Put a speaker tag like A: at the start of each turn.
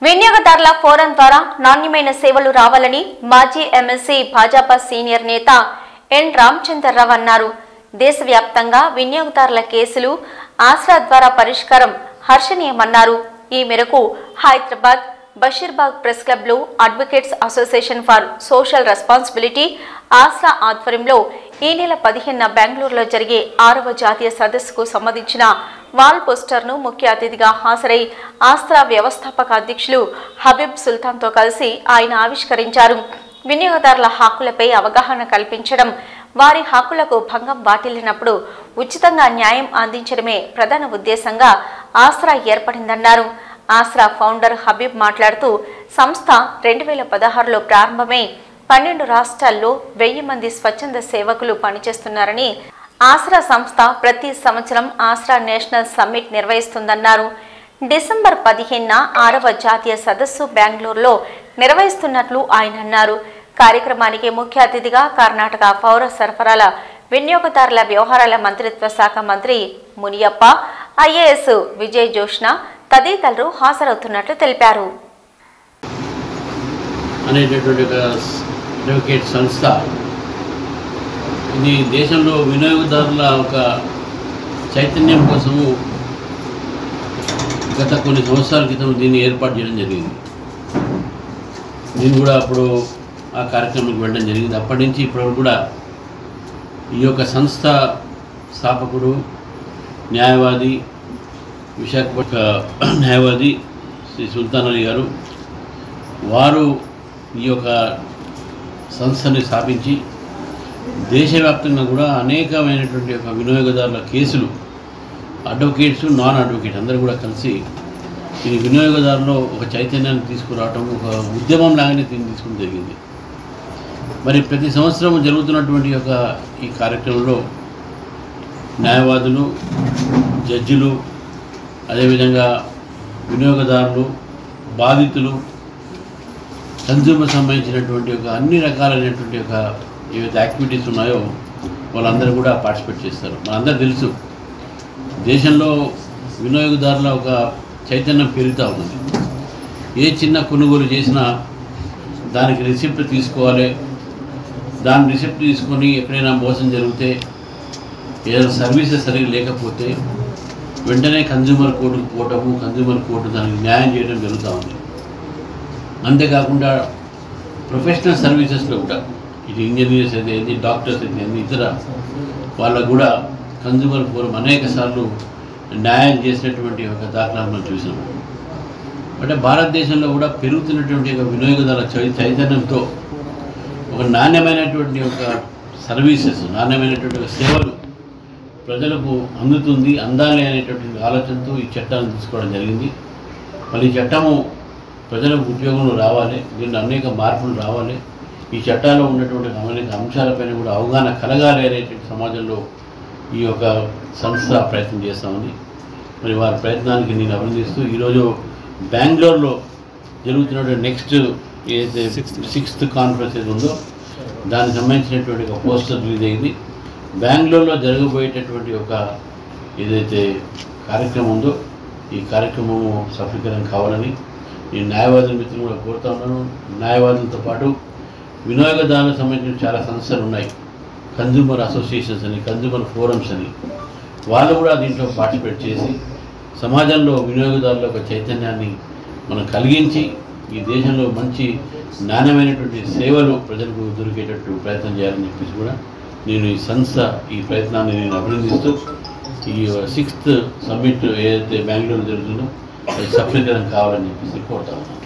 A: వినియోగదారుల ఫోరం ద్వారా నాణ్యమైన సేవలు రావాలని మాజీ ఎమ్మెల్సీ భాజపా సీనియర్ నేత ఎన్ రామచంద్రరావు అన్నారు. దేశవ్యాప్తంగా వినియోగదారుల కేసులు ఆస్రా ద్వారా పరిష్కారం హర్షణీయమన్నారు. ఈ మేరకు హైదరాబాద్ బషీర్బాగ్ ప్రెస్ క్లబ్లో advocates association for social responsibility Aasra ఆధ్వర్యంలో ఈ నెల 15న బెంగళూరులో జరిగే 6వ జాతీయ సదస్సుకు సంబంధించిన వాల్ పోస్టర్ను ముఖ్య అతిథిగా హాజరై ఆస్రా వ్యవస్థాపక అధ్యక్షులు హబీబ్ సుల్తాన్తో కలిసి ఆయన ఆవిష్కరించారు. వినియోగదారుల హక్కులపై అవగాహన కల్పించడం, వారి హక్కులకు భంగం వాటిల్లినప్పుడు ఉచితంగా న్యాయం అందించడమే ప్రధాన ఉద్దేశంగా ఆస్రా ఏర్పడిందన్నారు. ఆస్రా ఫౌండర్ హబీబ్ మాట్లాడుతూ సంస్థ 2016లో ప్రారంభమై 12 రాష్ట్రాల్లో 1000 మంది స్వచ్ఛంద సేవకులు పనిచేస్తున్నారని, ఆస్రా సంస్థ ప్రతి సంవత్సరం ఆస్రా నేషనల్ సమ్మిట్ నిర్వహిస్తుందన్నారు. డిసెంబర్ 15న 6వ జాతీయ సదస్సు బెంగళూరులో నిర్వహిస్తున్నట్లు ఆయన అన్నారు. కార్యక్రమానికి ముఖ్య అతిథిగా కర్ణాటక పౌర సరఫరాల వినియోగదారుల వ్యవహారాల మంత్రిత్వ శాఖ మంత్రి మునియప్ప, ఐఏఎస్ విజయ్ జోష్న తదితరులు హాజరవుతున్నట్లు తెలిపారు.
B: అడ్వకేట్ సంస్థ ఇది దేశంలో వినియోగదారుల ఒక చైతన్యం కోసము గత కొన్ని సంవత్సరాల క్రితం దీన్ని ఏర్పాటు చేయడం జరిగింది. నేను కూడా అప్పుడు ఆ కార్యక్రమానికి వెళ్ళడం జరిగింది. అప్పటి నుంచి ఇప్పటివరకు కూడా ఈ యొక్క సంస్థ స్థాపకుడు న్యాయవాది, విశాఖపట్నం న్యాయవాది శ్రీ సుల్తాన్ అలీ గారు, వారు ఈ యొక్క సంస్థని స్థాపించి దేశవ్యాప్తంగా కూడా అనేకమైనటువంటి యొక్క వినియోగదారుల కేసులు అడ్వకేట్స్, నాన్ అడ్వకేట్ అందరూ కూడా కలిసి ఈ వినియోగదారులో ఒక చైతన్యాన్ని తీసుకురావటం, ఒక ఉద్యమం లాగానే తీసుకుని జరిగింది. మరి ప్రతి సంవత్సరం జరుగుతున్నటువంటి యొక్క ఈ కార్యక్రమంలో న్యాయవాదులు, జడ్జిలు, అదేవిధంగా వినియోగదారులు, బాధితులు, కన్జ్యూమర్ సంబంధించినటువంటి ఒక అన్ని రకాలైనటువంటి ఒక ఏవైతే యాక్టివిటీస్ ఉన్నాయో వాళ్ళందరూ కూడా పార్టిసిపేట్ చేస్తారు. మనందరూ తెలుసు, దేశంలో వినియోగదారుల ఒక చైతన్యం పెరుగుతూ ఉంది. ఏ చిన్న కొనుగోలు చేసినా దానికి రిసిప్ట్ తీసుకోవాలి. దాని రిసిప్ట్ తీసుకొని ఎక్కడైనా మోసం జరిగితే, ఏదైనా సర్వీసెస్ సరిగ్గా లేకపోతే వెంటనే కన్జ్యూమర్ కోర్టుకు పోవటము, కన్జ్యూమర్ కోర్టు దానికి న్యాయం చేయడం జరుగుతూ ఉంది. అంతేకాకుండా ప్రొఫెషనల్ సర్వీసెస్లో కూడా ఇది ఇంజనీర్స్ అయితే ఏంది, డాక్టర్స్ అయితే ఏంది, ఇతర వాళ్ళకు కూడా కన్జ్యూమర్ ఫోరం అనేక సార్లు న్యాయం చేసినటువంటి ఒక దాఖలాలు మనం చూసాం. అంటే భారతదేశంలో కూడా పెరుగుతున్నటువంటి ఒక వినియోగదారుల చైతన్యంతో ఒక నాణ్యమైనటువంటి ఒక సర్వీసెస్, నాణ్యమైనటువంటి ఒక సేవలు ప్రజలకు అందాలి అనేటటువంటి ఆలోచనతో ఈ చట్టాన్ని తీసుకోవడం జరిగింది. మళ్ళీ ఈ చట్టము ప్రజలకు ఉపయోగంలో రావాలి, దీనిలో అనేక మార్పులు రావాలి, ఈ చట్టాల్లో ఉన్నటువంటి అనేక అంశాలపైన కూడా అవగాహన కలగాలి అనేటువంటి సమాజంలో ఈ యొక్క సంస్థ ప్రయత్నం చేస్తూ ఉంది. మరి వారి ప్రయత్నానికి నేను అభినందిస్తూ ఈరోజు బెంగళూరులో జరుగుతున్నటువంటి నెక్స్ట్ ఏదైతే 6th కాన్ఫరెన్స్ ఏది ఉందో దానికి సంబంధించినటువంటి ఒక పోస్టర్ రిలీజ్ అయింది. బెంగళూరులో జరగబోయేటటువంటి ఒక ఏదైతే కార్యక్రమం ఉందో ఈ కార్యక్రమము సఫలీకరం కావాలని నేను న్యాయవాదుల మిత్రులు కూడా కోరుతా ఉన్నాను. న్యాయవాదులతో పాటు వినియోగదారులకు సంబంధించిన చాలా సంస్థలు ఉన్నాయి, కన్జ్యూమర్ అసోసియేషన్స్ అని, కన్జ్యూమర్ ఫోరమ్స్ అని, వాళ్ళు కూడా దీంట్లో పార్టిసిపేట్ చేసి సమాజంలో వినియోగదారుల యొక్క చైతన్యాన్ని మనం కలిగించి ఈ దేశంలో మంచి నాణ్యమైనటువంటి సేవలు ప్రజలకు దొరికేటట్టు ప్రయత్నం చేయాలని చెప్పేసి కూడా నేను ఈ సంస్థ ఈ ప్రయత్నాన్ని నేను అభినందిస్తూ ఈ 6th సమ్మిట్ ఏదైతే బెంగళూరు జరుగుతుందో అది సఫలీకరం కావాలని చెప్పేసి కోరుతా ఉన్నాను.